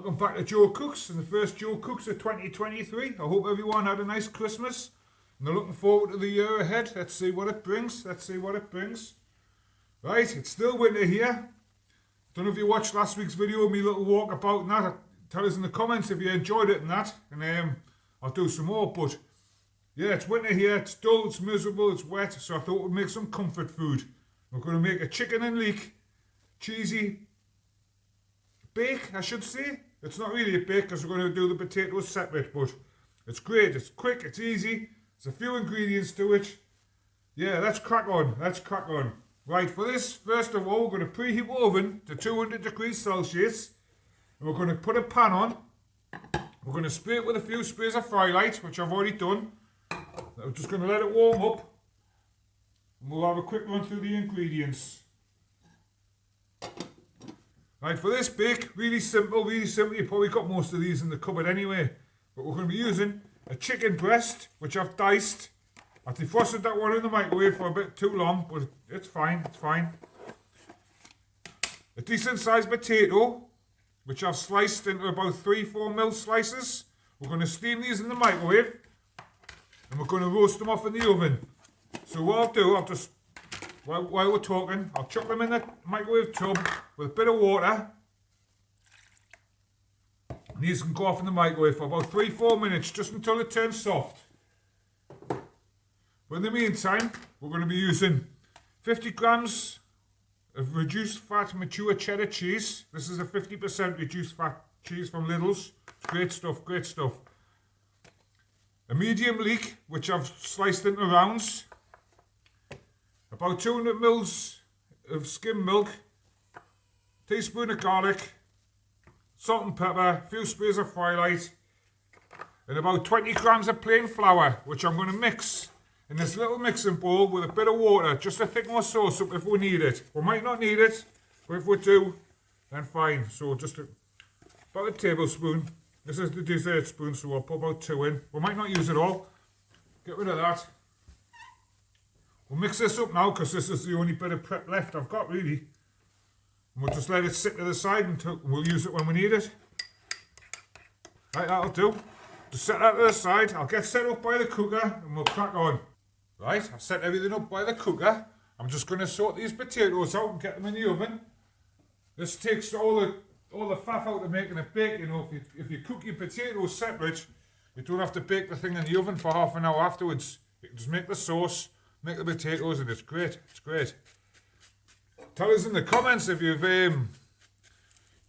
Welcome back to Joe Cooks and the first Joe Cooks of 2023. I hope everyone had a nice Christmas and they're looking forward to the year ahead. Let's see what it brings. Right, it's still winter here. Don't know if you watched last week's video of me little walk about and that. Tell us in the comments if you enjoyed it and that. And I'll do some more. But yeah, it's winter here. It's dull, it's miserable, it's wet. So I thought we'd make some comfort food. We're going to make a chicken and leek cheesy bake, I should say. It's not really a bake because we're going to do the potatoes separate, but it's great, it's quick, it's easy, there's a few ingredients to it. Yeah, let's crack on. Right, for this, first of all, we're going to preheat the oven to 200 degrees Celsius, and we're going to put a pan on. We're going to spray it with a few sprays of fry light, which I've already done. I'm just going to let it warm up, and we'll have a quick run through the ingredients. Right, for this bake, really simple, you probably got most of these in the cupboard anyway, but we're going to be using a chicken breast, which I've diced. I've defrosted that one in the microwave for a bit too long, but it's fine. A decent sized potato, which I've sliced into about 3-4 mil slices. We're going to steam these in the microwave, and we're going to roast them off in the oven. So what I'll do, while we're talking, I'll chuck them in the microwave tub with a bit of water. And these can go off in the microwave for about 3-4 minutes, just until it turns soft. But in the meantime, we're going to be using 50 grams of reduced fat mature cheddar cheese. This is a 50% reduced fat cheese from Lidl's. Great stuff. A medium leek, which I've sliced into rounds. About 200 mils of skimmed milk, teaspoon of garlic, salt and pepper, a few sprays of fry light, and about 20 grams of plain flour, which I'm going to mix in this little mixing bowl with a bit of water, just to thicken our sauce up if we need it. We might not need it, but if we do, then fine. So just about a tablespoon. This is the dessert spoon, so I'll put about 2 in. We might not use it all. Get rid of that. We'll mix this up now because this is the only bit of prep left I've got really. And we'll just let it sit to the side until we'll use it when we need it. Right, that'll do. Just set that to the side. I'll get set up by the cooker and we'll crack on. Right, I've set everything up by the cooker. I'm just going to sort these potatoes out and get them in the oven. This takes all the faff out of making a bake. You know, if you cook your potatoes separate, you don't have to bake the thing in the oven for half an hour afterwards. You can just make the sauce, make the potatoes, and it's great. Tell us in the comments if you've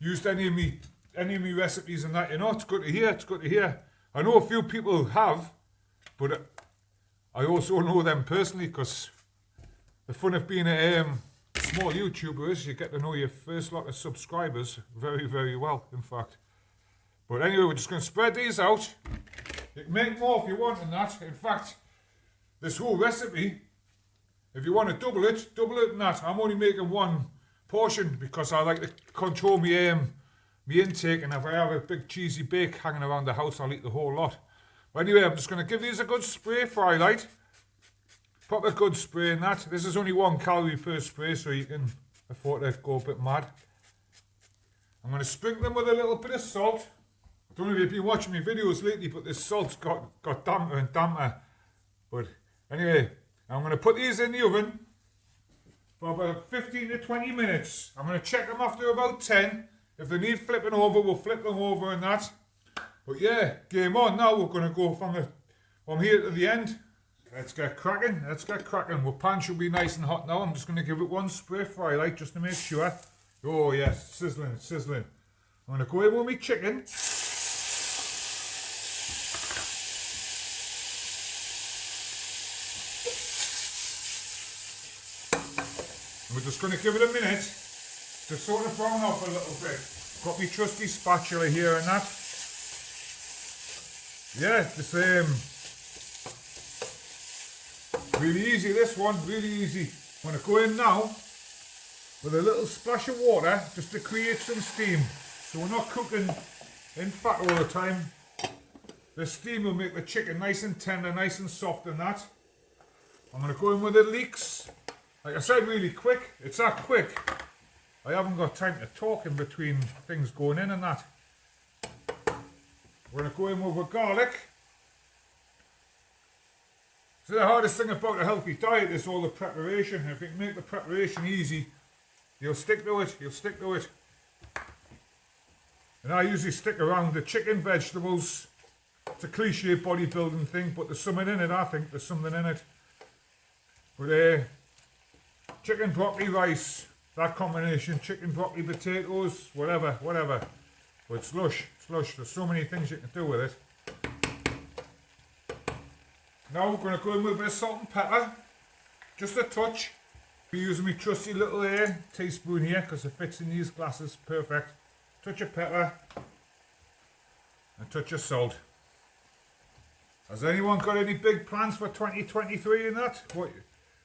used any of me recipes and that. You know, it's good to hear. I know a few people have, but I also know them personally because the fun of being a small YouTuber is you get to know your first lot of subscribers very, very well, in fact. But anyway, we're just going to spread these out. You can make more if you want in that. In fact, this whole recipe, if you want to double it in that. I'm only making one portion because I like to control my intake, and if I have a big cheesy bake hanging around the house, I'll eat the whole lot. But anyway, I'm just going to give these a good spray, fry light. Pop a good spray in that. This is only 1 calorie per spray, so you can afford to go a bit mad. I'm going to sprinkle them with a little bit of salt. I don't know if you've been watching my videos lately, but this salt's got damper and damper. But anyway, I'm going to put these in the oven for about 15 to 20 minutes. I'm going to check them after about 10. If they need flipping over, we'll flip them over and that. But yeah, game on now. We're going to go from here to the end. Let's get cracking. Our pan should be nice and hot now. I'm just going to give it 1 spray fry light just to make sure. Oh yes, sizzling. I'm going to go in with my chicken. We're just going to give it a minute to sort of brown off a little bit. Got my trusty spatula here and that. Yeah, the same. Really easy, this one, really easy. I'm going to go in now with a little splash of water just to create some steam. So we're not cooking in fat all the time. The steam will make the chicken nice and tender, nice and soft and that. I'm going to go in with the leeks. Like I said, really quick. It's that quick. I haven't got time to talk in between things going in and that. we're going to go in with garlic. So the hardest thing about a healthy diet is all the preparation. If you can make the preparation easy, you'll stick to it, you'll stick to it. And I usually stick around the chicken, vegetables. It's a cliche bodybuilding thing, but there's something in it, I think. There's something in it. But chicken, broccoli, rice, that combination, chicken, broccoli, potatoes, whatever. But it's lush. There's so many things you can do with it. Now we're going to go in with a bit of salt and pepper. Just a touch. I'm using my trusty little teaspoon here because it fits in these glasses perfect. Touch of pepper and touch of salt. Has anyone got any big plans for 2023 in that? What,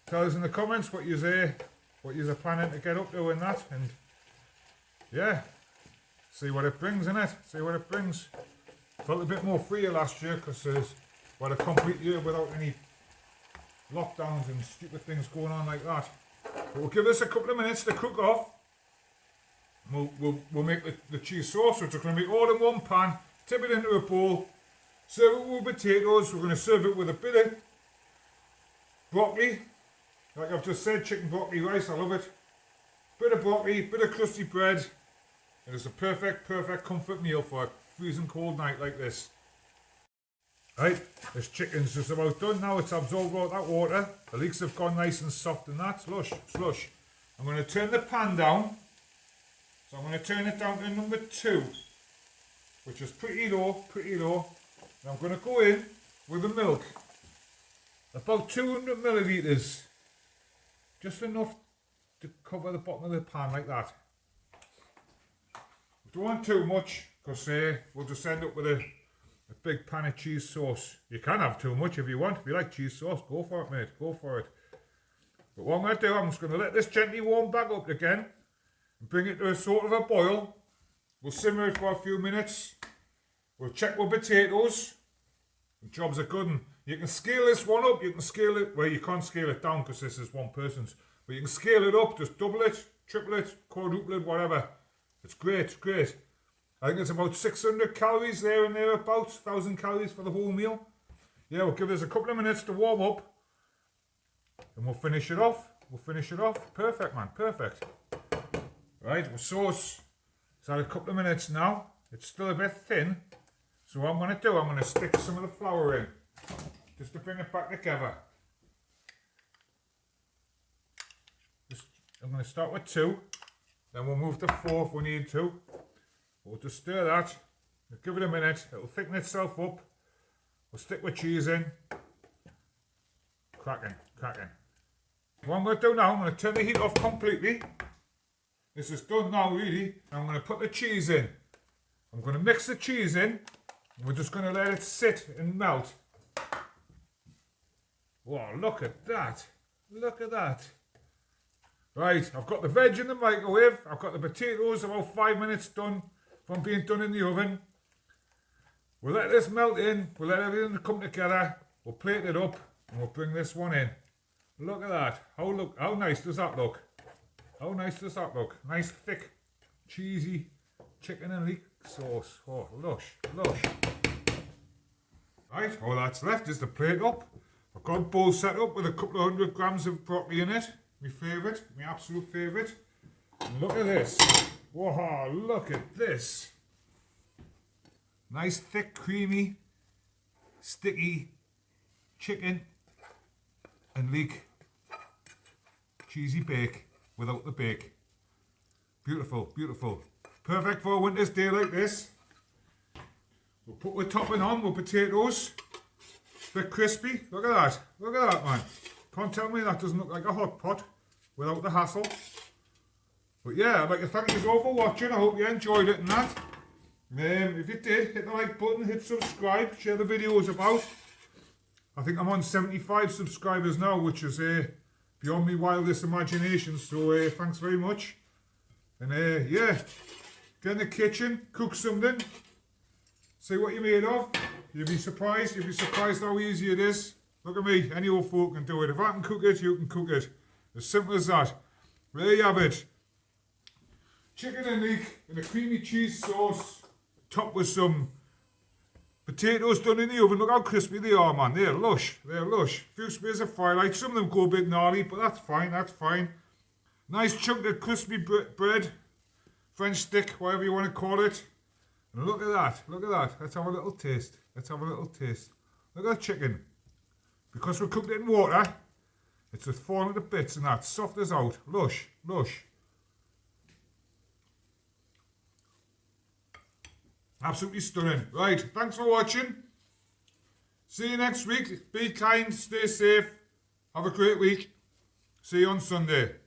tell us in the comments what you're planning to get up to in that, and yeah, see what it brings, innit? See what it brings. Felt a bit more freer last year because there's a complete year without any lockdowns and stupid things going on like that. But we'll give this a couple of minutes to cook off. We'll make the cheese sauce, which is going to be all in one pan. Tip it into a bowl. Serve it with potatoes. We're going to serve it with a bit of broccoli. Like I've just said, chicken, broccoli, rice. I love it. Bit of broccoli, bit of crusty bread. And it's a perfect comfort meal for a freezing cold night like this. Right, this chicken's just about done now. It's absorbed all that water. The leeks have gone nice and soft and that. Slush. I'm going to turn the pan down. So I'm going to turn it down to number 2, which is pretty low. And I'm going to go in with the milk. About 200 millilitres. Just enough to cover the bottom of the pan like that. Don't want too much because we'll just end up with a big pan of cheese sauce. You can have too much if you want. If you like cheese sauce, go for it, mate. Go for it. But what I'm going to do, I'm just going to let this gently warm back up again. Bring it to a sort of a boil. We'll simmer it for a few minutes. We'll check with potatoes. The job's a good one. You can scale this one up. You can scale it. Well, you can't scale it down because this is one person's. But you can scale it up. Just double it, triple it, quadruple it, whatever. It's great. I think it's about 600 calories there and thereabouts. 1,000 calories for the whole meal. Yeah, we'll give this a couple of minutes to warm up. And we'll finish it off. Perfect, man. Perfect. Right, the sauce has had a couple of minutes now. It's still a bit thin. So what I'm going to do, I'm going to stick some of the flour in. Just to bring it back together. I'm going to start with 2. Then we'll move to 4 if we need to. We'll just stir that. We'll give it a minute. It'll thicken itself up. We'll stick with cheese in. Cracking. What I'm going to do now, I'm going to turn the heat off completely. This is done now, really. I'm going to put the cheese in. I'm going to mix the cheese in. And we're just going to let it sit and melt. Wow, look at that. Right, I've got the veg in the microwave. I've got the potatoes about 5 minutes done from being done in the oven. We'll let this melt in. We'll let everything come together. We'll plate it up and we'll bring this one in. Look at that. How nice does that look? Nice, thick, cheesy chicken and leek sauce. Oh, lush. Right, all that's left is the plate up. I've got a bowl set up with a couple of 100 grams of broccoli in it. My absolute favourite. And look at this. Whoa, look at this. Nice, thick, creamy, sticky chicken and leek cheesy bake without the bake. Beautiful. Perfect for a winter's day like this. We'll put the topping on with potatoes. Bit crispy. Look at that, man. Can't tell me that doesn't look like a hot pot without the hassle. But yeah, I'd like to thank you all for watching. I hope you enjoyed it and that. If you did, hit the like button, hit subscribe, share the videos about. I think I'm on 75 subscribers now, which is beyond my wildest imagination. So thanks very much. And yeah, get in the kitchen, cook something, see what you're made of. You'll be surprised how easy it is. Look at me, any old folk can do it. If I can cook it, you can cook it. As simple as that. There you have it. Chicken and leek in a creamy cheese sauce, topped with some Potatoes done in the oven. Look how crispy they are, man. They're lush. They're lush. Few spears of firelight. Some of them go a bit gnarly, but that's fine. That's fine. Nice chunk of crispy bread. French stick, whatever you want to call it. And look at that. Look at that. Let's have a little taste. Let's have a little taste. Look at that chicken. Because we cooked it in water, it's just falling to bits and that. Soft as out. Lush. Lush. Absolutely stunning. Right, thanks for watching. See you next week. Be kind, stay safe. Have a great week. See you on Sunday.